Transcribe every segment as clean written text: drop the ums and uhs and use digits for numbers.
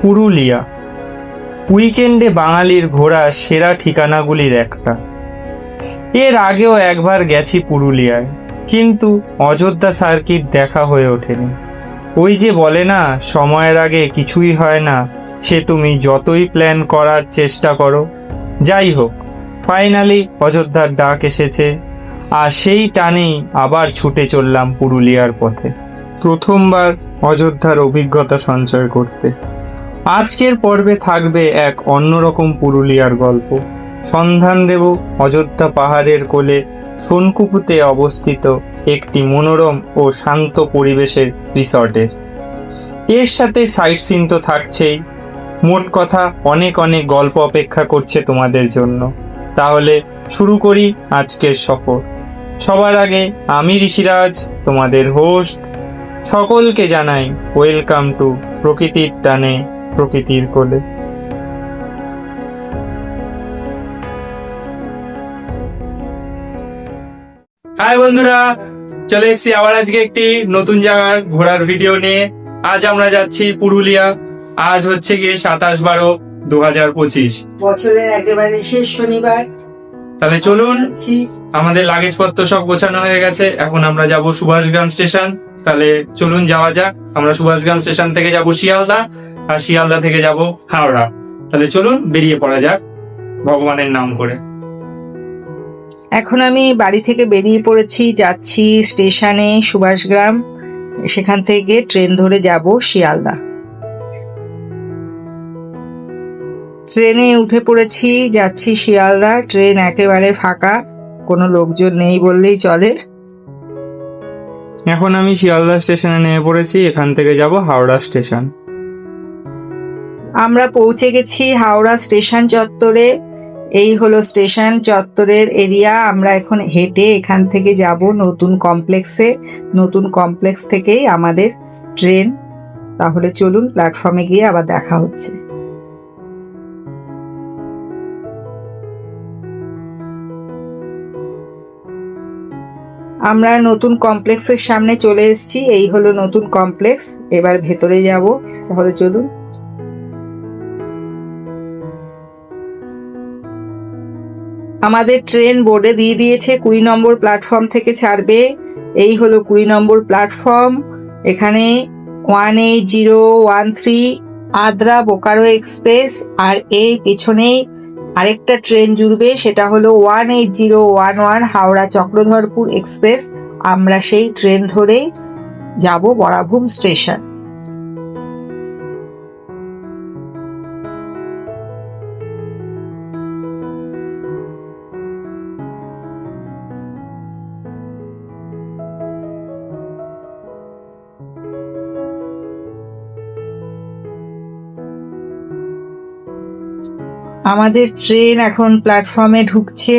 পুরুলিয়া উইকেন্ডে বাঙালির ঘোরা সেরা ঠিকানাগুলির একটা। এর আগেও একবার গেছি পুরুলিয়ায়, কিন্তু অযোধ্যা সার্কিট দেখা হয়ে ওঠেনি। ওই যে বলে না, সময়ের আগে কিছুই হয় না, সে তুমি যতই প্ল্যান করার চেষ্টা করো। যাই হোক, ফাইনালি অযোধ্যার ডাক এসেছে, আর সেই টানেই আবার ছুটে চললাম পুরুলিয়ার পথে, প্রথমবার অযোধ্যার অভিজ্ঞতা সঞ্চয় করতে। আজকের পর্বে থাকবে এক অন্যরকম পুরুলিয়ার গল্প। সন্ধান দেব অযোধ্যা পাহাড়ের কোলে সোনকুপুতে অবস্থিত একটি মনোরম ও শান্ত পরিবেশের রিসর্টের। এর সাথে সাইট সিন তো থাকছেই, মোট কথা অনেক অনেক গল্প অপেক্ষা করছে তোমাদের জন্য। তাহলে শুরু করি আজকের সফর। সবার আগে আমি ঋষিরাজ, তোমাদের হোস্ট। সকলকে জানাই ওয়েলকাম টু প্রকৃতির টানে প্রকৃতির কোলে। হাই বন্ধুরা, চলে এসেছি আবার আজকে একটি নতুন জায়গার ঘোরার ভিডিও নিয়ে। আজ আমরা যাচ্ছি পুরুলিয়া। আজ হচ্ছে গিয়ে 27/12/2025, বছরের একেবারে শেষ শনিবার। তাহলে চলুন, আমাদের লাগেজ পত্র সব গোছানো হয়ে গেছে। এখন আমরা যাব সুভাষগ্রাম স্টেশন। তাহলে চলুন যাওয়া যাক। আমরা সুভাষগ্রাম স্টেশন থেকে যাব শিয়ালদা, আর শিয়ালদা থেকে যাব হাওড়া। তাহলে চলুন বেরিয়ে পড়া যাক ভগবানের নাম করে। এখন আমি বাড়ি থেকে বেরিয়ে পড়েছি, যাচ্ছি স্টেশনে সুভাষগ্রাম। সেখান থেকে ট্রেন ধরে যাব শিয়ালদা। ট্রেনে উঠে পড়েছি, যাচ্ছি শিয়ালদা। ট্রেন একেবারে ফাঁকা, কোনো লোকজন নেই বললেই চলে। এখন আমি শিয়ালদা স্টেশনে নেমে পড়েছি। এখান থেকে যাব হাওড়া স্টেশন। আমরা পৌঁছে গেছি হাওড়া স্টেশন চত্বরে। এই হলো স্টেশন চত্বরের এরিয়া। আমরা এখন হেঁটে এখান থেকে যাব নতুন কমপ্লেক্সে। নতুন কমপ্লেক্স থেকেই আমাদের ট্রেন। তাহলে চলুন, প্ল্যাটফর্মে গিয়ে আবার দেখা হচ্ছে। আমরা নতুন কমপ্লেক্সের সামনে চলে এসেছি। এই হলো নতুন কমপ্লেক্স। এবার ভেতরে যাব, তাহলে চলুন। আমাদের ট্রেন বোর্ডে দিয়ে দিয়েছে 20 নম্বর প্ল্যাটফর্ম থেকে ছাড়বে। এই হলো 20 নম্বর প্ল্যাটফর্ম। এখানে 18013 আদ্রা বোকারো এক্সপ্রেস, আর এই পেছনেই আরেকটা ট্রেন জুড়বে, সেটা হলো 18011 হাওড়া চক্রধরপুর এক্সপ্রেস। আমরা সেই ট্রেন ধরেই যাব বরাভূম স্টেশন। আমাদের ট্রেন এখন প্ল্যাটফর্মে ঢুকছে।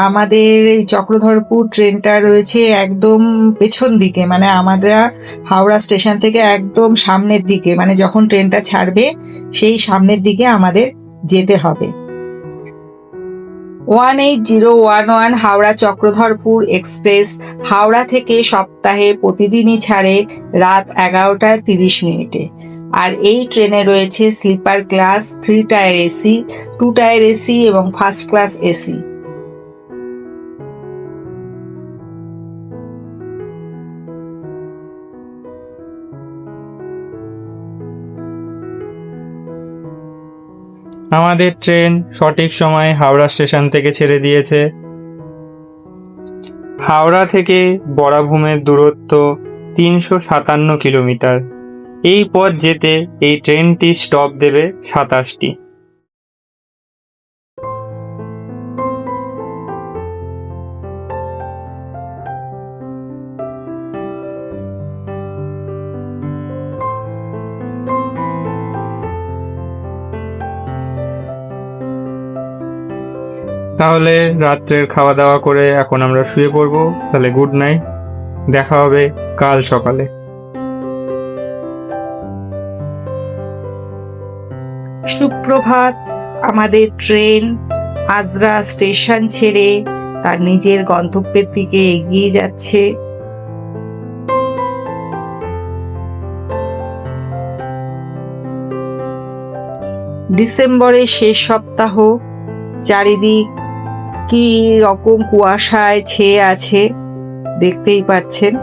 আমাদের এই চক্রধরপুর ট্রেনটা রয়েছে একদম পেছন দিকে, মানে আমরা হাওড়া স্টেশন থেকে একদম সামনের দিকে, মানে যখন ট্রেনটা ছাড়বে সেই সামনের দিকে আমাদের যেতে হবে। 18011 হাওড়া চক্রধরপুর এক্সপ্রেস হাওড়া থেকে সপ্তাহে প্রতিদিনই ছাড়ে রাত 11:30। আর এই ট্রেনে রয়েছে sleeper class, 3 tier AC, 2 tier AC এবং ফার্স্ট ক্লাস এসি। আমাদের ট্রেন সঠিক সময়ে হাওড়া স্টেশন থেকে ছেড়ে দিয়েছে। হাওড়া থেকে বরাভূমের দূরত্ব 357 কিলোমিটার। এই পথ যেতে এই ট্রেনটি স্টপ দেবে 27টি। তাহলে রাত্রের খাওয়া দাওয়া করে এখন আমরা শুয়ে পড়বো। তাহলে গুড নাইট, দেখা হবে কাল সকালে। সুপ্রভাত। আমাদের ট্রেন আদ্রা স্টেশন ছেড়ে তার নিজের গন্তব্যের দিকে এগিয়ে যাচ্ছে। ডিসেম্বরের শেষ সপ্তাহ, চারিদিক কি রকম কুয়াশায় ছেয়ে আছে দেখতেই পাচ্ছেন।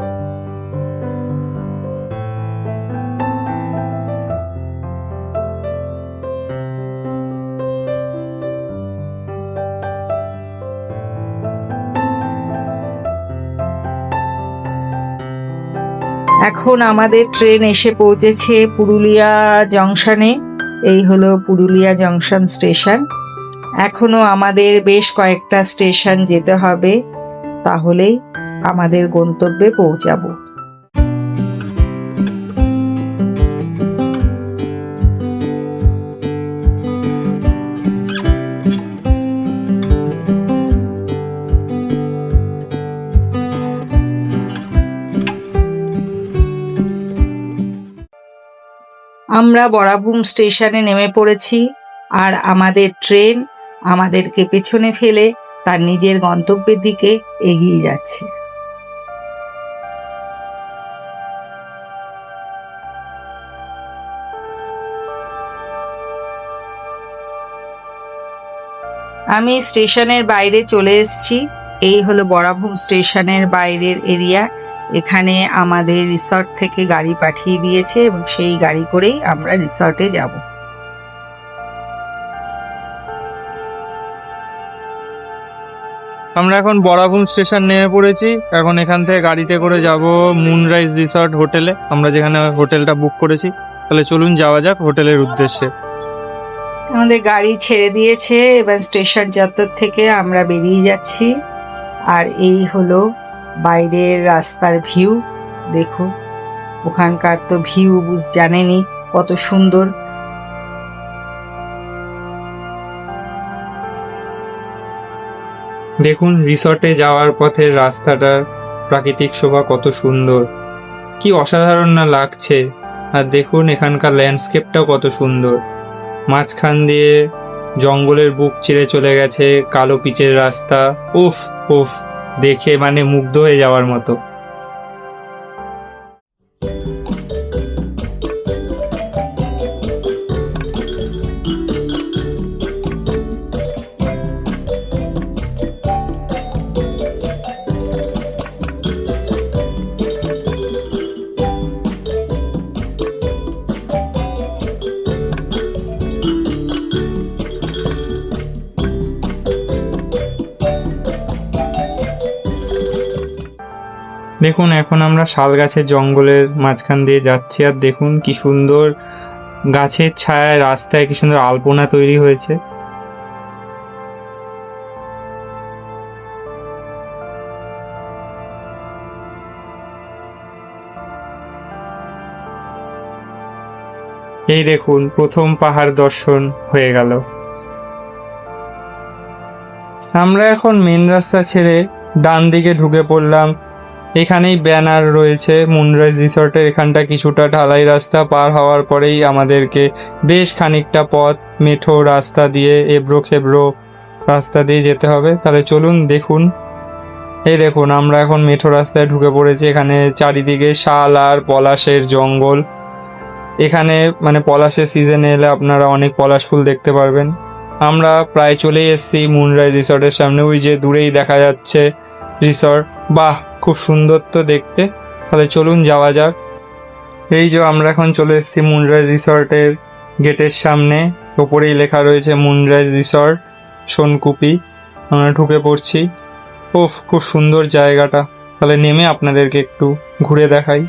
এখন আমাদের ট্রেন এসে পৌঁছেছে পুরুলিয়া জংশনে। এই হলো পুরুলিয়া জংশন স্টেশন। এখনো আমাদের বেশ কয়েকটা স্টেশন যেতে হবে, তাহলেই আমাদের গন্তব্যে পৌঁছাবো। আমরা বরাবুম স্টেশনে নেমে পড়েছি, আর আমাদের ট্রেন আমাদেরকে পেছনে ফেলে তার নিজের গন্তব্যের দিকে এগিয়ে যাচ্ছে। আমি স্টেশনের বাইরে চলে এসেছি। এই হলো বরাবুম স্টেশনের বাইরের এরিয়া। এখানে আমাদের রিসর্ট থেকে গাড়ি পাঠিয়ে দিয়েছে এবং সেই গাড়ি করেই আমরা রিসর্টে যাব। আমরা এখন বরাবুম স্টেশন নেমে পড়েছি। এখন এখান থেকে গাড়িতে করে যাব মুনরাইজ রিসর্ট হোটেলে, আমরা যেখানে হোটেলটা বুক করেছি। তাহলে চলুন যাওয়া যাক হোটেলের উদ্দেশ্যে। আমাদের গাড়ি ছেড়ে দিয়েছে, এবার স্টেশন চত্বর থেকে আমরা বেরিয়ে যাচ্ছি। আর এই হলো বাইরের রাস্তার ভিউ। দেখুন, ওখানকার তো ভিউ জানেনই কত সুন্দর। দেখুন রিসর্টে যাওয়ার পথের রাস্তাটা, প্রাকৃতিক শোভা কত সুন্দর, কি অসাধারণ না লাগছে। আর দেখুন এখানকার ল্যান্ডস্কেপটাও কত সুন্দর। মাঝখান দিয়ে জঙ্গলের বুক চিরে চলে গেছে কালো পিচের রাস্তা। উফ উফ, দেখে মানে মুগ্ধ হয়ে যাওয়ার মতো। দেখুন এখন আমরা শাল গাছের জঙ্গলের মাঝখান দিয়ে যাচ্ছি, আর দেখুন কি সুন্দর গাছের ছায়ায় রাস্তায় কি সুন্দর আলপনা তৈরি হয়েছে। এই দেখুন প্রথম পাহাড় দর্শন হয়ে গেল। আমরা এখন মেন রাস্তা ছেড়ে ডান দিকে ঢুকে পড়লাম। এখানেই ব্যানার রয়েছে মুনরাইজ রিসর্টের। এখানটা কিছুটা ঢালাই রাস্তা পার হওয়ার পরেই আমাদেরকে বেশ খানিকটা পথ মেঠো রাস্তা দিয়ে এবড়ো খেবড়ো রাস্তা দিয়ে যেতে হবে। তাহলে চলুন দেখুন। এই দেখুন আমরা এখন মেঠো রাস্তায় ঢুকে পড়েছি। এখানে চারিদিকে শাল আর পলাশের জঙ্গল। এখানে মানে পলাশের সিজনে এলে আপনারা অনেক পলাশ ফুল দেখতে পারবেন। আমরা প্রায় চলেই এসেছি মুনরাইজ রিসর্টের সামনে। ওই যে দূরেই দেখা যাচ্ছে রিসর্ট। বাহ, খুব সুন্দর তো দেখতে। তাহলে চলুন যাওয়া যাক। এই যে আমরা এখন চলে এসেছি মুনরাইজ রিসর্টের গেটের সামনে। ওপরেই লেখা রয়েছে মুনরাইজ রিসর্ট সোনকুপি। আমরা ঢুকে পড়ছি। ওফ, খুব সুন্দর জায়গাটা। তাহলে নেমে আপনাদেরকে একটু ঘুরে দেখাই।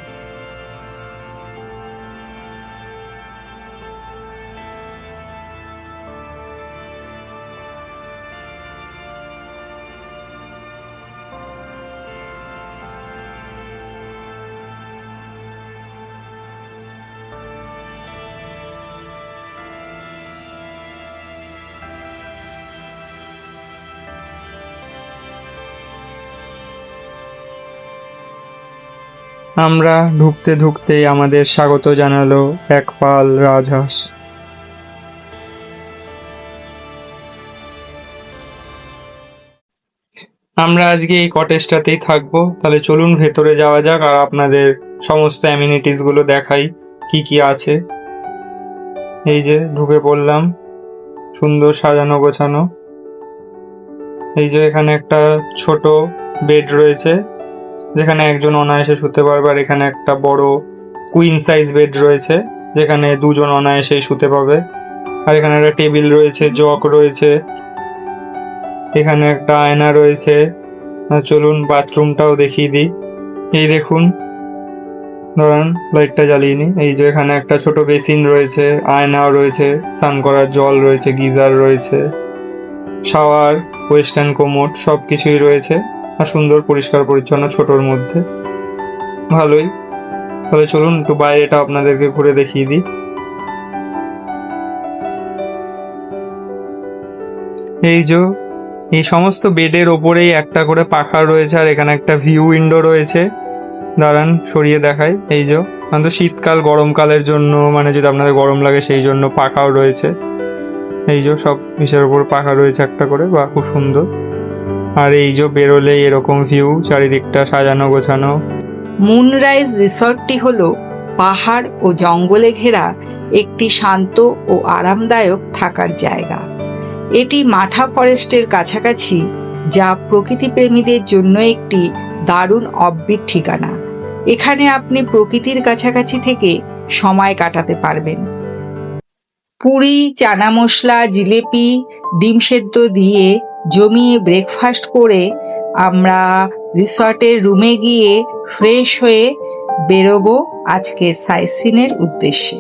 আমরা ঢুকতে ঢুকতেই আমাদের স্বাগত জানালো এক পাল রাজহাঁস। আমরা আজকে এই কটেজটাতেই থাকবো। তাহলে চলুন ভেতরে যাওয়া যাক আর আপনাদের সমস্ত অ্যামিনিটিস গুলো দেখাই কি কি আছে। এই যে ঢুকে পড়লাম। সুন্দর সাজানো গোছানো। এই যে এখানে একটা ছোট বেড রয়েছে যেখানে একজন অনায়াসে শুতে পারবে, আর এখানে একটা বড় কুইন সাইজ বেড রয়েছে যেখানে দুজন অনায়াসেই শুতে পাবে। আর এখানে একটা টেবিল রয়েছে, জগ রয়েছে, এখানে একটা আয়না রয়েছে। আর চলুন বাথরুমটাও দেখিয়ে দিই। এই দেখুন, ধরেন লাইটটা জ্বালিয়ে নি। এই যে এখানে একটা ছোট বেসিন রয়েছে, আয়নাও রয়েছে, স্নান করার জল রয়েছে, গিজার রয়েছে, শাওয়ার, ওয়েস্টার্ন কোমোড সব কিছুই রয়েছে। আর সুন্দর পরিষ্কার পরিচ্ছন্ন ছোটোর মধ্যে, ভালোই। তাহলে চলুন একটু বাইরেটা আপনাদেরকে ঘুরে দেখিয়ে দিই। এই যে এই সমস্ত বেডের ওপরেই একটা করে পাখা রয়েছে, আর এখানে একটা ভিউ উইন্ডো রয়েছে। দাঁড়ান সরিয়ে দেখাই। এই যে তো শীতকাল গরমকালের জন্য, মানে যদি আপনাদের গরম লাগে সেই জন্য পাখাও রয়েছে। এই যে সব বিষয়ের উপর পাখা রয়েছে একটা করে, বা খুব সুন্দর। আর এই যে বেরোলে এরকম ভিউ, চারিদিকটা সাজানো গোছানো। মুনরাইজ রিসর্টটি হলো পাহাড় ও জঙ্গলে ঘেরা একটি শান্ত ও আরামদায়ক থাকার জায়গা। এটি মাঠা ফরেস্টের কাছাকাছি, যা প্রকৃতিপ্রেমীদের জন্য একটি দারুণ অফবিট ঠিকানা। এখানে আপনি প্রকৃতির কাছাকাছি থেকে সময় কাটাতে পারবেন। পুরি, চানা মশলা, জিলেপি, ডিম সেদ্ধ দিয়ে জমিয়ে ব্রেকফাস্ট করে আমরা রিসর্টের রুমে গিয়ে ফ্রেশ হয়ে বেরোবো আজকের সাইট সিনের উদ্দেশ্যে।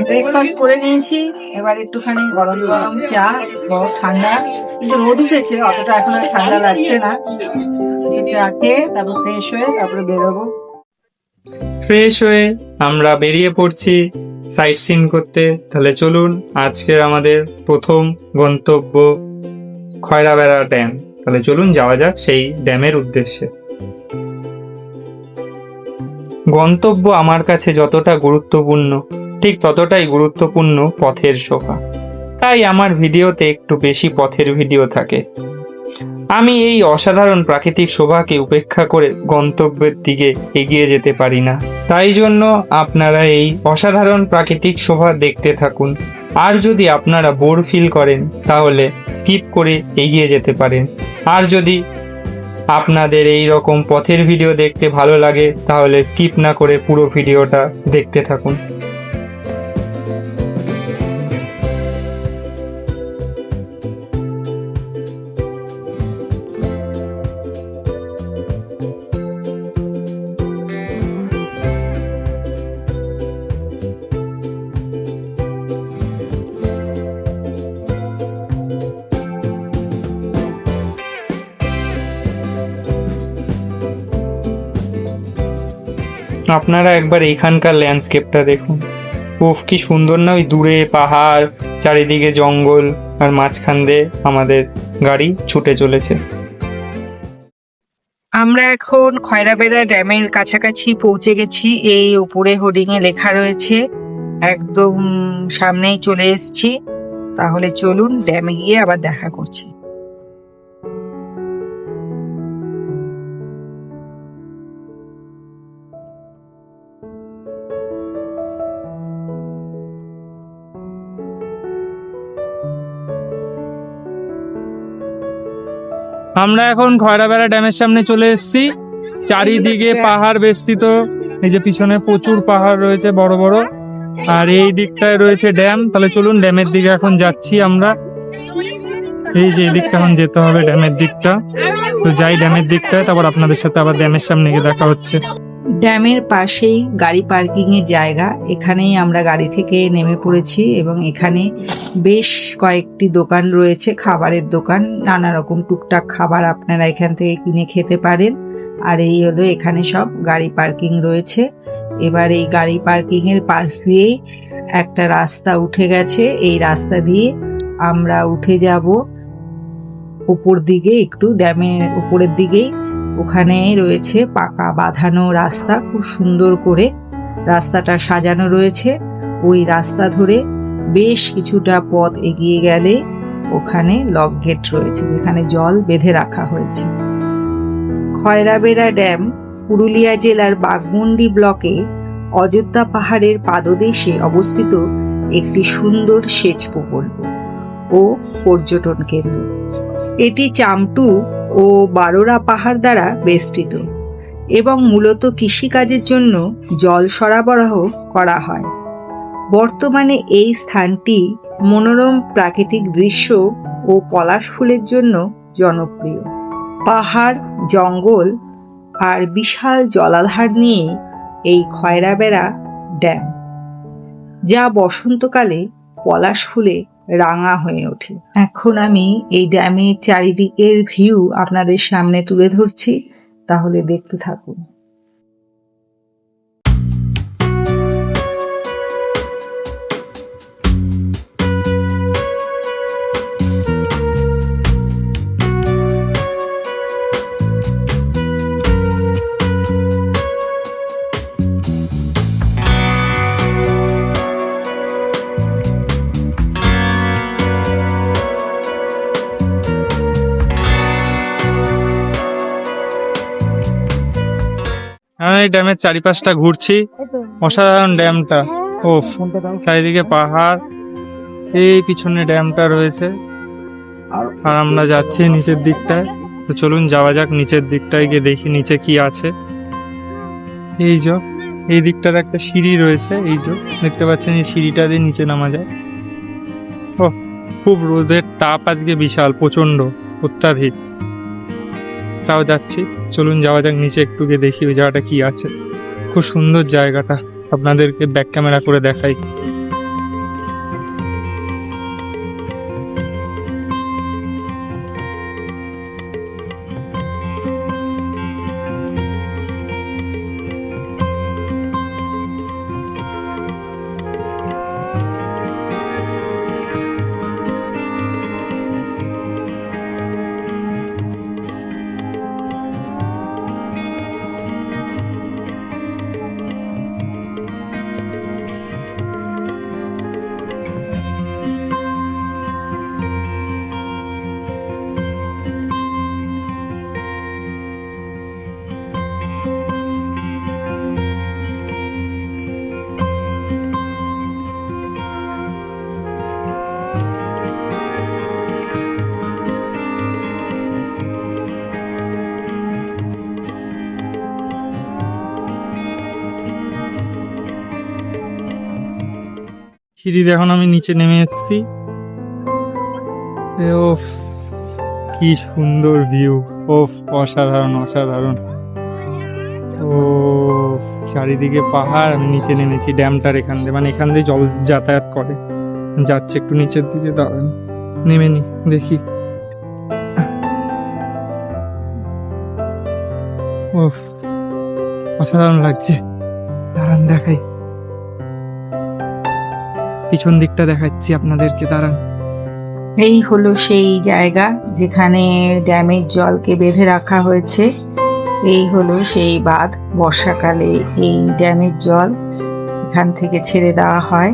ব্রেকফাস্ট করে নিয়েছি, এবার একটুখানি গরম গরম চা, বড় ঠান্ডা, কিন্তু রোদ উঠেছে, অতটা এখন আর ঠান্ডা লাগছে না। চা খেয়ে তারপর ফ্রেশ হয়ে তারপরে বেরোবো। ফ্রেশ হয়ে আমরা বেরিয়ে পড়ছি সাইট সিন করতে। তাহলে চলুন আজকের আমাদের প্রথম গন্তব্য খয়রাবেড়া ড্যাম। তাহলে চলুন যাওয়া যাক সেই ড্যামের উদ্দেশ্যে। গন্তব্য আমার কাছে যতটা গুরুত্বপূর্ণ, ঠিক ততটাই গুরুত্বপূর্ণ পথের শোভা। তাই আমার ভিডিওতে একটু বেশি পথের ভিডিও থাকে। আমি এই অসাধারণ প্রাকৃতিক শোভাকে উপেক্ষা করে গন্তব্যের দিকে এগিয়ে যেতে পারি না। তাই জন্য আপনারা এই অসাধারণ প্রাকৃতিক শোভা দেখতে থাকুন। আর যদি আপনারা বোর ফিল করেন তাহলে স্কিপ করে এগিয়ে যেতে পারেন। আর যদি আপনাদের এই রকম পথের ভিডিও দেখতে ভালো লাগে তাহলে স্কিপ না করে পুরো ভিডিওটা দেখতে থাকুন। আপনারা একবার এইখানকার ল্যান্ডস্কেপটা দেখুন। উফ, কি সুন্দর না! ওই দূরে পাহাড়, চারিদিকে জঙ্গল, আর মাঝখান দিয়ে আমাদের গাড়ি ছুটে চলেছে। আমরা এখন খয়রাবেড়া ড্যামের কাছাকাছি পৌঁছে গেছি। এই উপরে হোর্ডিং এ লেখা রয়েছে, একদম সামনেই চলে এসেছি। তাহলে চলুন ড্যামে গিয়ে আবার দেখা করছি। আমরা এখন খয়রাবেড়া ড্যামের সামনে চলে এসেছি। চারিদিকে পাহাড় বেষ্টিত। এই যে পিছনে প্রচুর পাহাড় রয়েছে বড় বড়, আর এই দিকটায় রয়েছে ড্যাম। তাহলে চলুন ড্যামের দিকে এখন যাচ্ছি আমরা। এই যে এই দিকটা এখন যেতে হবে, ড্যামের দিকটা। তো যাই ড্যামের দিকটায়, তারপর আপনাদের সাথে আবার ড্যামের সামনে গিয়ে দেখা হচ্ছে। ড্যামের পাশেই গাড়ি পার্কিং এর জায়গা, এখানেই আমরা গাড়ি থেকে নেমে পড়েছি এবং এখানে বেশ কয়েকটি দোকান রয়েছে, খাবারের দোকান। নানা রকম টুকটাক খাবার আপনারা এখান থেকে কিনে খেতে পারেন। আর এই হলো এখানে সব গাড়ি পার্কিং রয়েছে। এবার এই গাড়ি পার্কিং এর পাশ দিয়েই একটা রাস্তা উঠে গেছে। এই রাস্তা দিয়ে আমরা উঠে যাব উপর দিকে, একটু ড্যামের উপরের দিকেই। ওখানে রয়েছে পাকা বাঁধানো রাস্তা, খুব সুন্দর করে রাস্তাটা সাজানো রয়েছে। ওই রাস্তা ধরে বেশ কিছুটা পথ এগিয়ে গেলে ওখানে লক গেট রয়েছে, যেখানে জল বেঁধে রাখা হয়েছে। খয়রাবেড়া ড্যাম পুরুলিয়া জেলার বাঘমুন্ডি ব্লকে অযোধ্যা পাহাড়ের পাদদেশে অবস্থিত একটি সুন্দর সেচ প্রকল্প ও পর্যটন কেন্দ্র। এটি চামটু ও বারোরা পাহাড় দ্বারা বেষ্টিত এবং মূলত কৃষিকাজের জন্য জল সরবরাহ করা হয়। বর্তমানে এই স্থানটি মনোরম প্রাকৃতিক দৃশ্য ও পলাশ ফুলের জন্য জনপ্রিয়। পাহাড়, জঙ্গল আর বিশাল জলাধার নিয়ে এই খয়রাবেড়া ড্যাম, যা বসন্তকালে পলাশ ফুলে রাঙা হয়ে ওঠে। এখন আমি এই ড্যামের চারিদিকের ভিউ আপনাদের সামনে তুলে ধরছি, তাহলে দেখতে থাকুন। আমি এই ড্যামের চারিপাশটা ঘুরছি, অসাধারণ ড্যামটা। ও চারিদিকে পাহাড়, এই পিছনে ড্যামটা রয়েছে, আর আমরা যাচ্ছি নিচের দিকটায়। তো চলুন যাওয়া যাক নিচের দিকটায়, গিয়ে দেখি নিচে কি আছে। এই যে এই দিকটার একটা সিঁড়ি রয়েছে, এই যে দেখতে পাচ্ছেন, এই সিঁড়িটা দিয়ে নিচে নামা যায়। ও খুব রোদের তাপ আজকে বিশাল, প্রচন্ড, অত্যাধিক। তাও যাচ্ছি, চলুন যাওয়া যাক নিচে, একটু গিয়ে দেখি ওই জায়গাটা কি আছে। খুব সুন্দর জায়গাটা, আপনাদেরকে ব্যাক ক্যামেরা করে দেখাই। সিঁড়িতে এখন আমি নিচে নেমে এসেছি। ওফ কি সুন্দর ভিউ, ওফ অসাধারণ অসাধারণ। ও চারিদিকে পাহাড়, আমি নিচে নেমেছি ড্যামটার এখান দিয়ে, মানে এখান দিয়ে জল যাতায়াত করে। যাচ্ছে একটু নিচের দিকে, দাঁড়ান নেমে নি দেখি। ওফ অসাধারণ লাগছে, দাঁড়ান দেখাই, পিছন দিকটা দেখাচ্ছি আপনাদেরকে, দাঁড়ান। এই হলো সেই জায়গা যেখানে ড্যামের জলকে বেঁধে রাখা হয়েছে। এই হলো সেই বাঁধ, বর্ষাকালে এই ড্যামের জল এখান থেকে ছেড়ে দেওয়া হয়।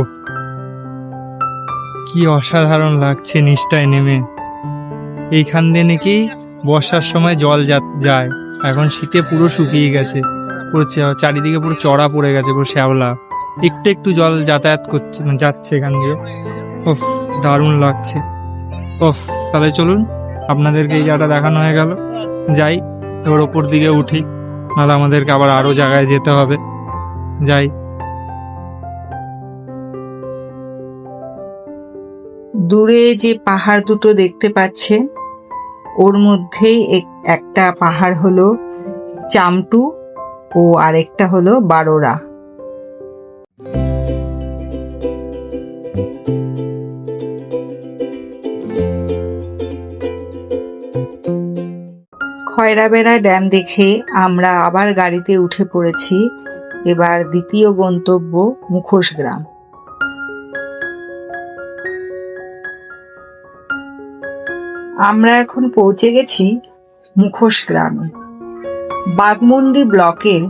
উফ কি অসাধারণ লাগছে নিচটায় নেমে। এইখান দিয়ে নাকি বর্ষার সময় জল যায়, এখন শীতে পুরো শুকিয়ে গেছে, পুরো চারিদিকে পুরো চড়া পড়ে গেছে, পুরো শ্যাওলা। একটু একটু জল যাতায়াত করছে, যাচ্ছে এখান দিয়ে। ওফ দারুণ লাগছে। ওফ তাহলে চলুন, আপনাদেরকে এই জায়গাটা দেখানো হয়ে গেল, যাই এবার ওপর দিকে উঠি, নাহলে আমাদেরকে আবার আরো জায়গায় যেতে হবে। যাই। দূরে যে পাহাড় দুটো দেখতে পাচ্ছেন, ওর মধ্যেই একটা পাহাড় হলো চামটু ও আরেকটা হলো বারোরা। খয়রাবেড়া ড্যাম দেখে আমরা আবার গাড়িতে উঠে পড়েছি। এবার দ্বিতীয় গন্তব্য মুখোশ গ্রাম। আমরা এখন পৌঁছে গেছি মুখোশ গ্রামে। বাঘমুন্ডি ব্লকের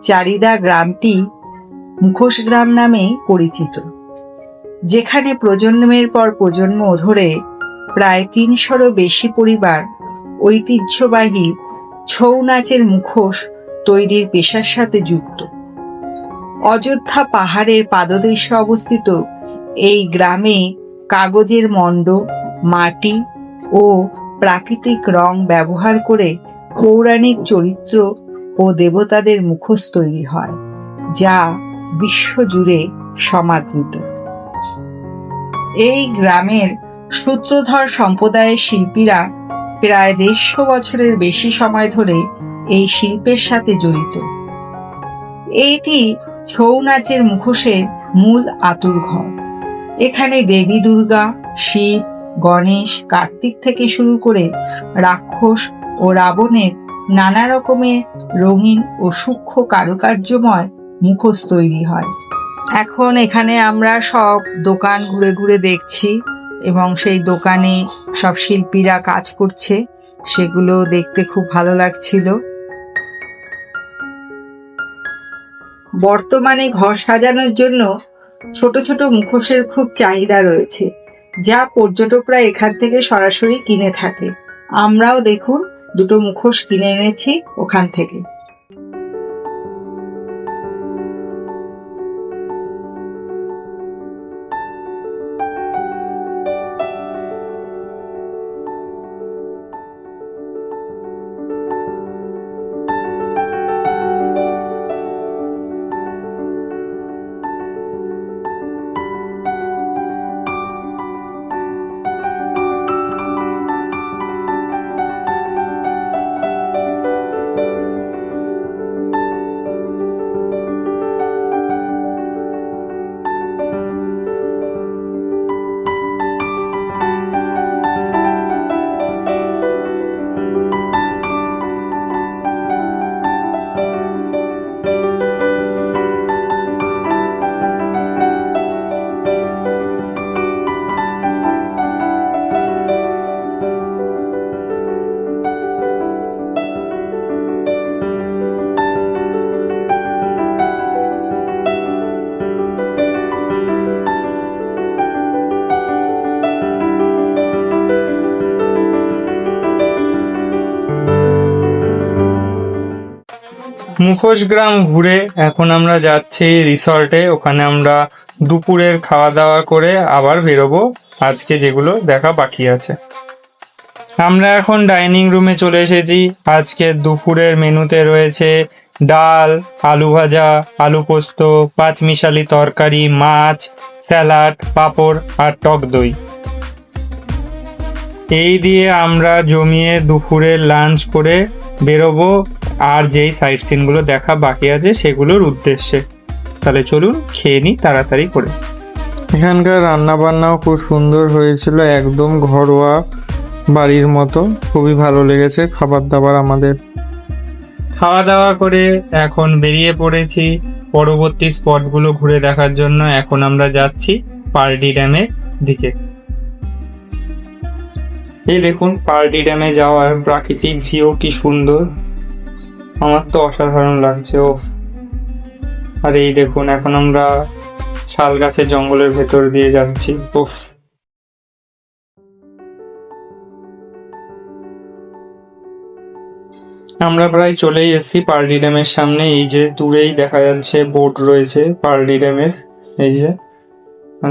চারিদা গ্রামটি মুখোশ গ্রাম নামে পরিচিত, যেখানে প্রজন্মের পর প্রজন্ম ধরে প্রায় ৩০০-রও বেশি পরিবার ঐতিহ্যবাহী ছৌ নাচের মুখোশ তৈরির পেশার সাথে যুক্ত। অযোধ্যা পাহাড়ের পাদদেশে অবস্থিত এই গ্রামে কাগজের মণ্ড, মাটি ও প্রাকৃতিক রং ব্যবহার করে পৌরাণিক চরিত্র ও দেবতাদের মুখোশ তৈরি হয়, যা বিশ্বজুড়ে সমাদৃত। এই গ্রামের সূত্রধর সম্প্রদায়ের শিল্পীরা প্রায় ১৫০ বছরের বেশি সময় ধরে এই শিল্পের সাথে জড়িত। এইটি ছৌ নাচের মুখোশের মূল আঁতুড়ঘর। এখানে দেবী দুর্গা, শিব, গণেশ, কার্তিক থেকে শুরু করে রাক্ষস ও রাবণের নানা রকমের রঙিন ও সূক্ষ্ম কারুকার্যময় মুখোশ তৈরি হয়। এখন এখানে আমরা সব দোকান ঘুরে ঘুরে দেখছি এবং সেই দোকানে সব শিল্পীরা কাজ করছে, সেগুলো দেখতে খুব ভালো লাগছিল। বর্তমানে ঘর সাজানোর জন্য ছোট ছোট মুখোশের খুব চাহিদা রয়েছে, যা পর্যটকরা এখান থেকে সরাসরি কিনে থাকে। আমরাও দেখুন 2টো মুখোশ কিনে এনেছি ওখান থেকে। মুখোশ গ্রাম ঘুরে এখন আমরা যাচ্ছি রিসর্টে। ওখানে আমরা দুপুরের খাওয়া দাওয়া করে আবার বেরোবো, আজকে যেগুলো দেখা বাকি আছে। আমরা এখন ডাইনিং রুমে চলে এসেছি। আজকে দুপুরের মেনুতে রয়েছে ডাল, আলু ভাজা, আলু পোস্ত, পাঁচমিশালি তরকারি, মাছ, স্যালাড, পাঁপড় আর টক দই। এই দিয়ে আমরা জমিয়ে দুপুরে লাঞ্চ করে বেরোবো আর যেই সাইট সিনগুলো দেখা বাকি আছে সেগুলোর উদ্দেশ্যে। তাহলে চলুন খেয়ে নিই তাড়াতাড়ি করে। এখানকার রান্না বান্নাও খুব সুন্দর হয়েছিল, একদম ঘরোয়া বাড়ির মতো। খুবই ভালো লেগেছে খাবার দাবার আমাদের। খাওয়া দাওয়া করে এখন বেরিয়ে পড়েছি পরবর্তী স্পটগুলো ঘুরে দেখার জন্য। এখন আমরা যাচ্ছি পারডি ড্যামের দিকে। এই দেখুন পারডি ড্যামে যাওয়ার প্রাকৃতিক ভিউ কি সুন্দর, আমার তো অসাধারণ লাগছে। ও আর এই দেখুন এখন আমরা শাল গাছের জঙ্গলের ভেতর দিয়ে যাচ্ছি। উফ, আমরা প্রায় চলেই এসেছি পারডি ড্যামের সামনে। এই যে দূরেই দেখা যাচ্ছে বোট রয়েছে পারডি ড্যামের। এই যে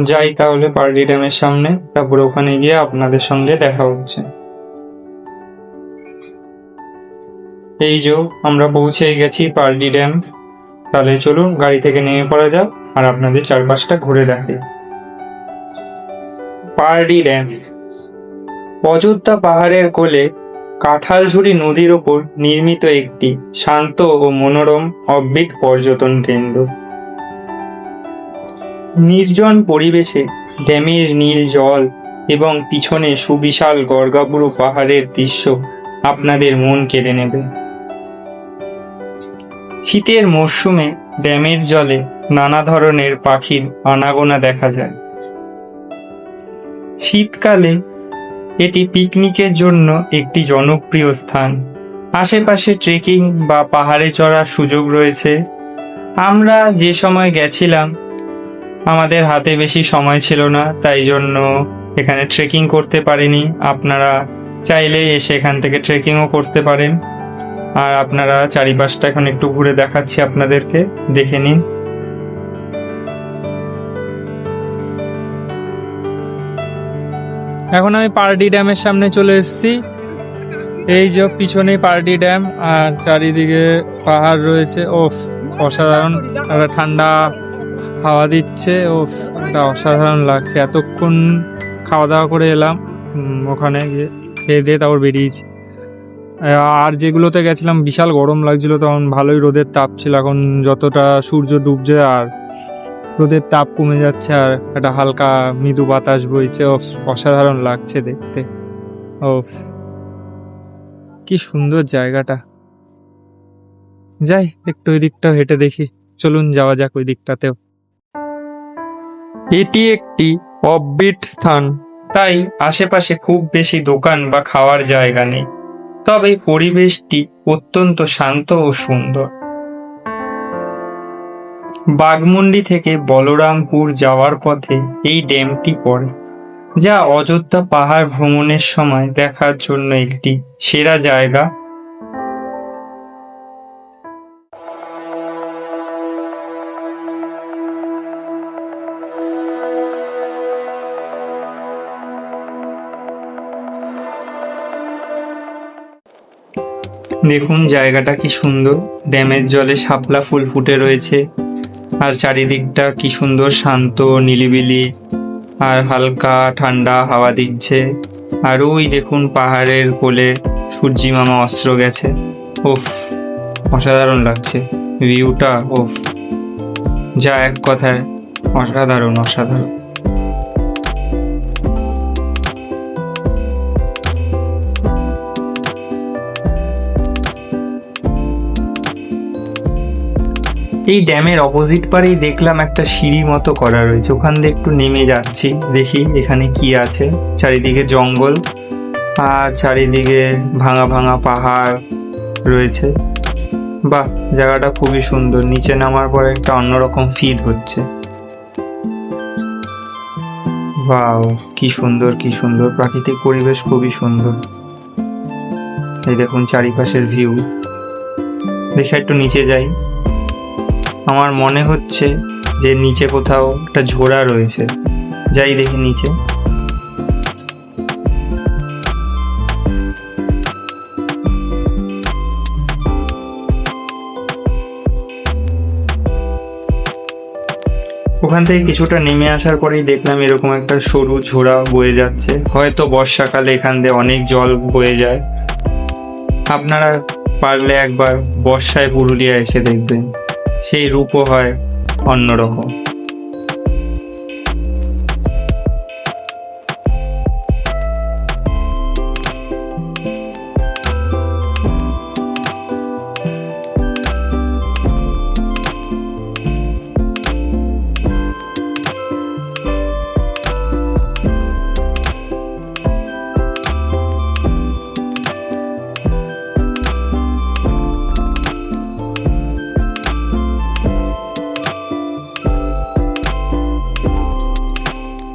যাই তাহলে পারডি ড্যামের সামনে, তারপরে ওখানে গিয়ে আপনাদের সঙ্গে দেখা হচ্ছে। এই যে আমরা পৌঁছে গেছি পারডি ড্যাম। তাহলে চলুন গাড়ি থেকে নেমে পড়া যাক আর আপনাদের চারপাশটা ঘুরে দেখে। পারডি ড্যাম অযোধ্যা পাহাড়ের কোলে কাঁঠালঝুড়ি নদীর ওপর নির্মিত একটি শান্ত ও মনোরম অব্বিট পর্যটন কেন্দ্র। নির্জন পরিবেশে ড্যামের নীল জল এবং পিছনে সুবিশাল গড়গাবুড়ো পাহাড়ের দৃশ্য আপনাদের মন কেড়ে নেবে। শীতের মরশুমে ড্যামের জলে নানা ধরনের পাখির আনাগোনা দেখা যায়। শীতকালে এটি পিকনিকের জন্য একটি জনপ্রিয় স্থান। আশেপাশে ট্রেকিং বা পাহাড়ে চড়ার সুযোগ রয়েছে। আমরা যে সময় গেছিলাম আমাদের হাতে বেশি সময় ছিল না, তাই জন্য এখানে ট্রেকিং করতে পারিনি। আপনারা চাইলে এসে এখান থেকে ট্রেকিংও করতে পারেন। আর আপনারা চারিপাশটা এখন একটু ঘুরে দেখাচ্ছি আপনাদেরকে, দেখে নিন। এখন আমি পার্ডি ড্যামের সামনে চলে এসেছি। এই যে পিছনেই পার্ডি ড্যাম, আর চারিদিকে পাহাড় রয়েছে। ওফ, অসাধারণ একটা ঠান্ডা হাওয়া দিচ্ছে। ওফ, একটা অসাধারণ লাগছে। এতক্ষণ খাওয়া দাওয়া করে এলাম, ওখানে গিয়ে খেয়ে দিয়ে তারপর বেরিয়েছি। আর যেগুলোতে গেছিলাম বিশাল গরম লাগছিল, তখন ভালোই রোদের তাপ ছিল। এখন যতটা সূর্য ডুবছে আর রোদের তাপ কমে যাচ্ছে, আর একটা হালকা মৃদু বাতাস বইছে। ওফ, অসাধারণ লাগছে দেখতে। ওফ, কি সুন্দর জায়গাটা। যাই একটু ওই দিকটাও হেঁটে দেখি। চলুন যাওয়া যাক ওই দিকটাতেও। এটি একটি অফবিট স্থান, তাই আশেপাশে খুব বেশি দোকান বা খাওয়ার জায়গা নেই। তবে পরিবেশটি অত্যন্ত শান্ত ও সুন্দর। বাঘমুন্ডি থেকে বলরামপুর যাওয়ার পথে এই ড্যামটি পড়ে, যা অযোধ্যা পাহাড় ভ্রমণের সময় দেখার জন্য একটি সেরা জায়গা। দেখুন জায়গাটা কি সুন্দর। ড্যামের জলে শাপলা ফুল ফুটে রয়েছে, আর চারিদিকটা কি সুন্দর শান্ত নিলিবিলি, আর হালকা ঠান্ডা হাওয়া দিচ্ছে। আর ওই দেখুন পাহাড়ের কোলে সূর্যি মামা অস্ত্র গেছে। ওফ, অসাধারণ লাগছে ভিউটা। ওফ, যা এক কথায় অসাধারণ অসাধারণ। এই ড্যামের অপোজিট পারেই দেখলাম একটা সিঁড়ি মতো করা রয়েছে, ওখান দিয়ে একটু নেমে যাচ্ছি, দেখি এখানে কি আছে। চারিদিকে জঙ্গল আর চারিদিকে ভাঙা ভাঙা পাহাড় রয়েছে। বাহ, জায়গাটা খুবই সুন্দর। নিচে নামার পরে একটা অন্যরকম ফিল হচ্ছে। ওয়াও, কি সুন্দর কি সুন্দর প্রাকৃতিক পরিবেশ, খুবই সুন্দর। এই দেখুন চারিপাশের ভিউ। দেখে একটু নিচে যাই। আমার মনে হচ্ছে যে নিচে কোথাও একটা ঝোড়া রয়েছে, যাই দেখি নিচে। ওখান থেকে কিছুটা নেমে আসার পরেই দেখলাম এরকম একটা সরু ঝোড়া বয়ে যাচ্ছে। হয়তো বর্ষাকালে এখান দিয়ে অনেক জল বয়ে যায়। আপনারা পারলে একবার বর্ষায় পুরুলিয়া এসে দেখবেন, সেই রূপও হয় অন্যরকম।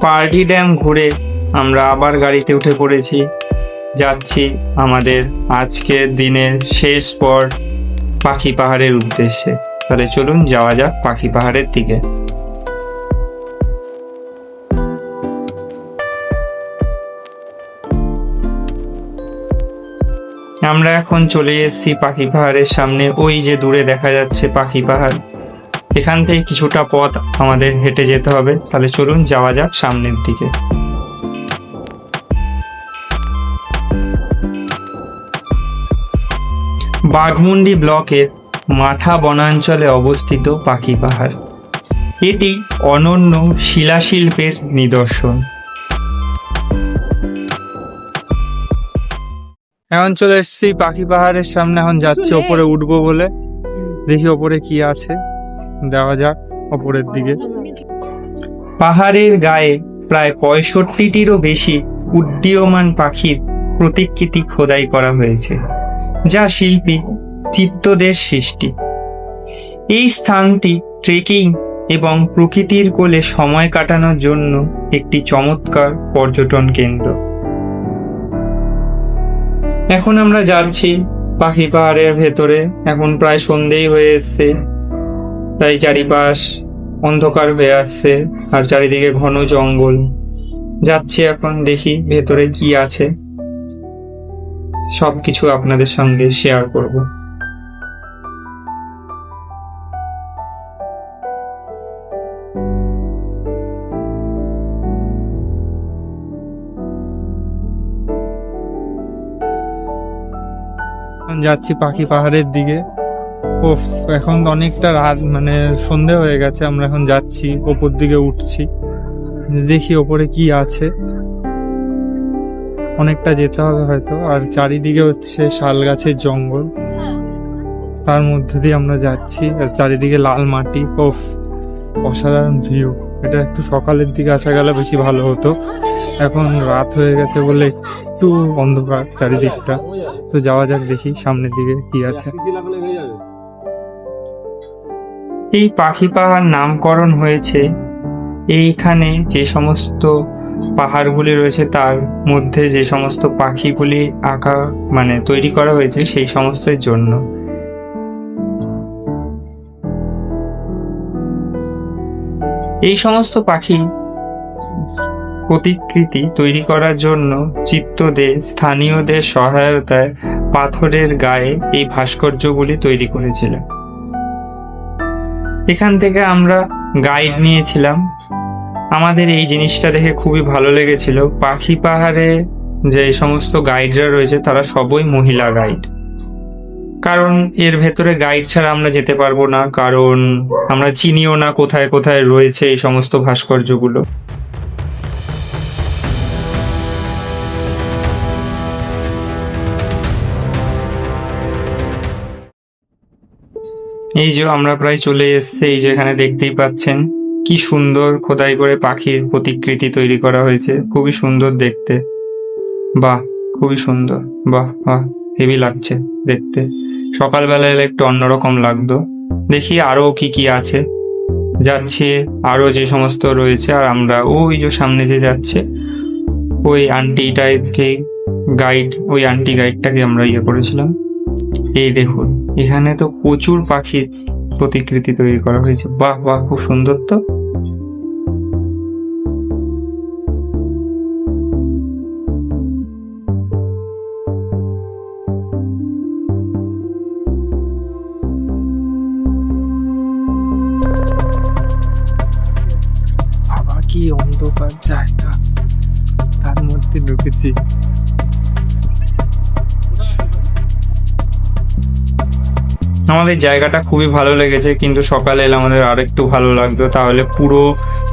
পার্ডি ড্যাম ঘুরে আমরা আবার গাড়িতে উঠে পড়েছি, যাচ্ছি আমাদের আজকের দিনের শেষ স্পট পাখি পাহাড়ের উদ্দেশ্যে। তাহলে চলুন যাওয়া যাক পাখি পাহাড়ের দিকে। আমরা এখন চলে এসেছি পাখি পাহাড়ের সামনে। ওই যে দূরে দেখা যাচ্ছে পাখি পাহাড়, এখান থেকে কিছুটা পথ আমাদের হেঁটে যেতে হবে। তাহলে চলুন যাওয়া যাক সামনের দিকে। বাঘমুন্ডি ব্লকের মাঠা বনাঞ্চলে অবস্থিত পাখি পাহাড়। এটি অনন্য শিলাশিল্পের নিদর্শন। এখন চলে এসেছি পাখি পাহাড়ের সামনে, এখন যাচ্ছি ওপরে উঠবো বলে। দেখি ওপরে কি আছে, দেওয়া যাক ওপরের দিকে। পাহাড়ের গায়ে প্রায় 65টিরও বেশি উড্ডীয়মান পাখির প্রতিকৃতি খোদাই করা হয়েছে, যা শিল্পী চিত্তদের সৃষ্টি। এই স্থানটি ট্রেকিং এবং প্রকৃতির কোলে সময় কাটানোর জন্য একটি চমৎকার পর্যটন কেন্দ্র। এখন আমরা যাচ্ছি পাখি পাহাড়ের ভেতরে। এখন প্রায় সন্ধেই হয়ে এসছে, তাই চারিপাশ অন্ধকার হয়ে আসছে আর চারিদিকে ঘন জঙ্গল। যাচ্ছি এখন, দেখি ভেতরে কি আছে, সবকিছু আপনাদের সঙ্গে শেয়ার করব। এখন যাচ্ছি পাখি পাহাড়ের দিকে। ওফ, এখন অনেকটা রাত, মানে সন্ধে হয়ে গেছে। আমরা এখন যাচ্ছি ওপর দিকে, উঠছি, দেখি ওপরে কি আছে। অনেকটা যেতে হবে হয়তো। আর চারিদিকে হচ্ছে শাল গাছের জঙ্গল, তার মধ্যে দিয়ে আমরা যাচ্ছি। আর চারিদিকে লাল মাটি। ওফ, অসাধারণ ভিউ। এটা একটু সকালের দিকে আসা গেলে বেশি ভালো হতো। এখন রাত হয়ে গেছে বলে একটু অন্ধকার চারিদিকটা। তো যাওয়া যাক, দেখি সামনের দিকে কি আছে। এই পাখি পাহাড় নামকরণ হয়েছে এইখানে যে সমস্ত পাহাড়গুলি রয়েছে তার মধ্যে যে সমস্ত পাখিগুলি আঁকা মানে তৈরি করা হয়েছে সেই সমস্তের জন্য। এই সমস্ত পাখি প্রতিকৃতি তৈরি করার জন্য চিত্তদের স্থানীয়দের সহায়তায় পাথরের গায়ে এই ভাস্কর্যগুলি তৈরি করেছিলেন। এখান থেকে আমরা গাইড নিয়েছিলাম। আমাদের এই জিনিসটা দেখে খুবই ভালো লেগেছিল। পাখি পাহাড়ে যে সমস্ত গাইডরা রয়েছে তারা সবই মহিলা গাইড, কারণ এর ভেতরে গাইড ছাড়া আমরা যেতে পারবো না, কারণ আমরা চিনিও না কোথায় কোথায় রয়েছে এই সমস্ত ভাস্কর্যগুলো। এই যে আমরা প্রায় চলে এসেছি। এই যে এখানে দেখতেই পাচ্ছেন কি সুন্দর খোদাই করে পাখির প্রতিকৃতি তৈরি করা হয়েছে, খুবই সুন্দর দেখতে। বাহ, খুবই সুন্দর। বাহ বাহ, হেভি লাগছে দেখতে। সকালবেলা এলে একটু অন্যরকম লাগতো। দেখি আরো কি কি আছে। যাচ্ছে আরো যে সমস্ত রয়েছে। আর আমরা ওই যে সামনে যে যাচ্ছে ওই আন্টিটাকে গাইড, ওই আন্টি গাইডটাকে আমরা ইয়ে করেছিলাম। এই দেখুন, এখানে তো প্রচুর পাখির প্রতিকৃতি তৈরি করা হয়েছে। বাহ বাহ, খুব সুন্দর তো। বাবা, কি অন্ধকার জায়গা, তার মধ্যে ঢুকেছি। আমাদের জায়গাটা খুবই ভালো লেগেছে, কিন্তু সকালে এলে আমাদের আর একটু ভালো লাগতো। তাহলে পুরো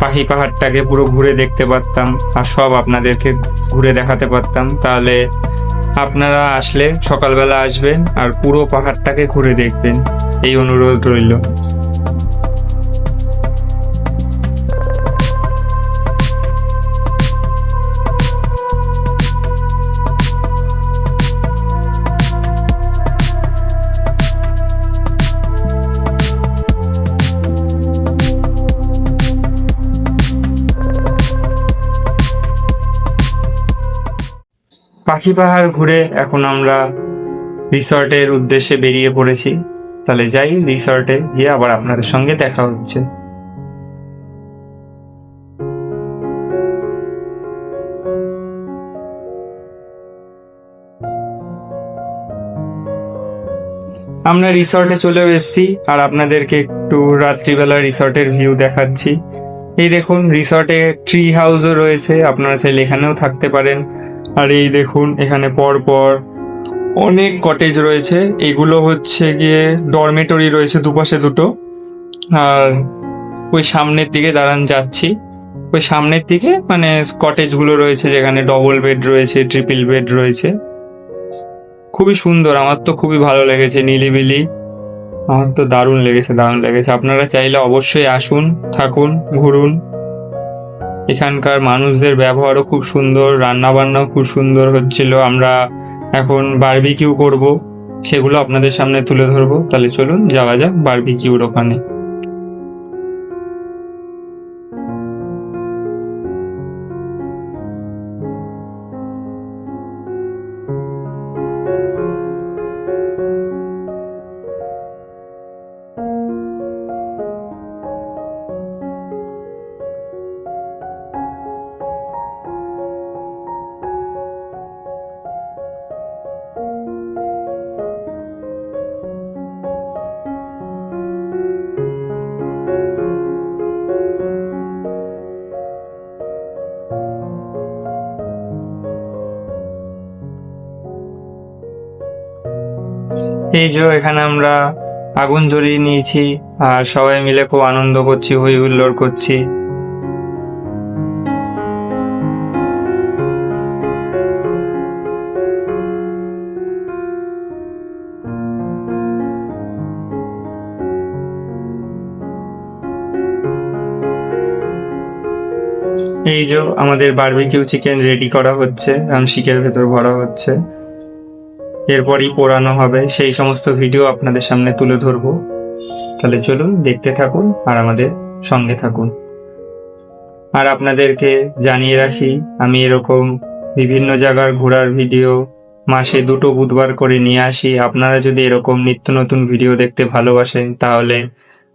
পাখি পাহাড়টাকে পুরো ঘুরে দেখতে পারতাম আর সব আপনাদেরকে ঘুরে দেখাতে পারতাম। তাহলে আপনারা আসলে সকালবেলা আসবেন আর পুরো পাহাড়টাকে ঘুরে দেখবেন, এই অনুরোধ রইল। পাখি পাহাড় ঘুরে এখন আমরা রিসর্টের উদ্দেশ্যে বেরিয়ে পড়েছি। তাহলে যাই, রিসর্টে গিয়ে আবার আপনাদের সঙ্গে দেখা হচ্ছে। আমরা রিসর্টে চলে এসেছি আর আপনাদেরকে একটু রাত্রিবেলা রিসর্টের ভিউ দেখাচ্ছি। এই দেখুন, রিসর্টে ট্রি হাউসও রয়েছে, আপনারা চাইলে এখানেও থাকতে পারেন। আর এই দেখুন, এখানে পর পর অনেক কটেজ রয়েছে। এগুলো হচ্ছে গিয়ে ডরমেটরি রয়েছে দুপাশে দুটো। আর ওই সামনের দিকে দাঁড়ান যাচ্ছি, ওই সামনের দিকে মানে কটেজগুলো রয়েছে যেখানে ডবল বেড রয়েছে, ট্রিপল বেড রয়েছে। খুবই সুন্দর, আমার তো খুবই ভালো লেগেছে, নিলিবিলি, আমার তো দারুণ লেগেছে। আপনারা চাইলে অবশ্যই আসুন, থাকুন, ঘুরুন। এখানকার মানুষদের ব্যবহারও খুব সুন্দর, রান্না বান্নাও খুব সুন্দর হচ্ছিল। আমরা এখন বারবিকিউ করব, সেগুলো আপনাদের সামনে তুলে ধরবো। তাহলে চলুন যাওয়া যাক বারবিকিউর ওখানে। এই যে এখানে আমরা আগুন জ্বলিয়ে নিয়েছি আর সবাই মিলে খুব আনন্দ করছি, হই হুল্লোড় করছি। এই যে আমাদের বারবিকিউ চিকেন রেডি করা হচ্ছে, এখন শিকের ভেতর ভরা হচ্ছে, এরপরই পোড়ানো হবে। সেই সমস্ত ভিডিও আপনাদের সামনে তুলে ধরবো। তাহলে চলুন দেখতে থাকুন আর আমাদের সঙ্গে থাকুন। আর আপনাদেরকে জানিয়ে রাখি, আমি এরকম বিভিন্ন জায়গার ঘোরার ভিডিও মাসে 2টো বুধবার করে নিয়ে আসি। আপনারা যদি এরকম নিত্য নতুন ভিডিও দেখতে ভালোবাসেন তাহলে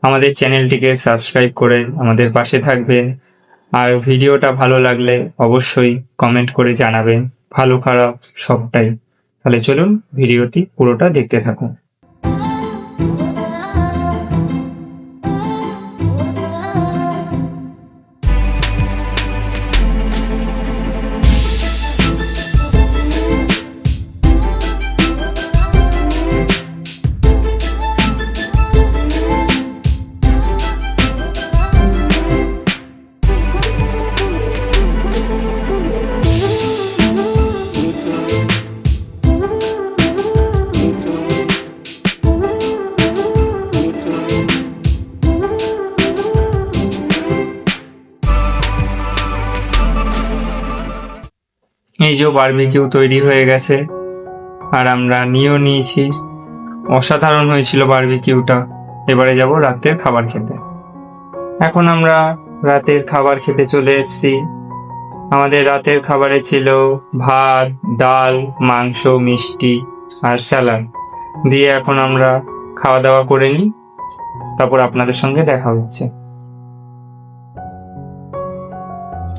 আমাদের চ্যানেলটিকে সাবস্ক্রাইব করে আমাদের পাশে থাকবেন। আর ভিডিওটা ভালো লাগলে অবশ্যই কমেন্ট করে জানাবেন, ভালো খারাপ সবটাই। তাহলে চলুন ভিডিওটি পুরোটা দেখতে থাকুন। এই যে বারবিকিউ তৈরি হয়ে গেছে আর আমরা নিয়েও নিয়েছি। অসাধারণ হয়েছিল বারবিকিউটা। এবারে যাব রাতের খাবার খেতে। এখন আমরা রাতের খাবার খেতে চলে এসেছি। আমাদের রাতের খাবারে ছিল ভাত, ডাল, মাংস, মিষ্টি আর স্যালাড দিয়ে এখন আমরা খাওয়া দাওয়া করে নিই, তারপর আপনাদের সঙ্গে দেখা হচ্ছে।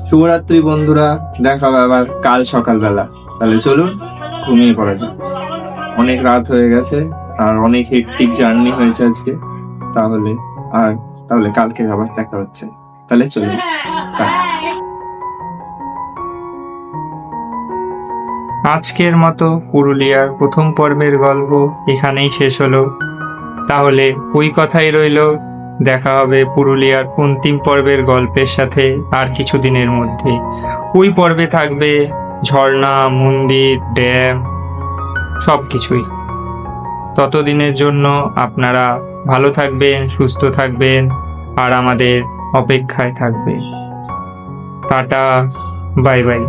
শুভরাত্রি বন্ধুরা, দেখা হবে আবার কাল সকালবেলা। তাহলে চলুন ঘুমিয়ে পড়া যাক, অনেক রাত হয়ে গেছে আর অনেক হেক্টিক জার্নি হয়েছে আজকে। তাহলে কালকে আবার দেখা হচ্ছে। তাহলে চলুন। আজকের মতো পুরুলিয়ার প্রথম পর্বের গল্প এখানেই শেষ হলো। তাহলে ওই কথাই রইল, দেখা হবে পুরুলিয়ার অন্তিম পর্বের গল্পের সাথে আর কিছুদিনের মধ্যে। ওই পর্বে থাকবে ঝর্ণা, মন্দির, ড্যাম, সব কিছুই। ততদিনের জন্য আপনারা ভালো থাকবেন, সুস্থ থাকবেন আর আমাদের অপেক্ষায় থাকবেন। Tata, bye bye.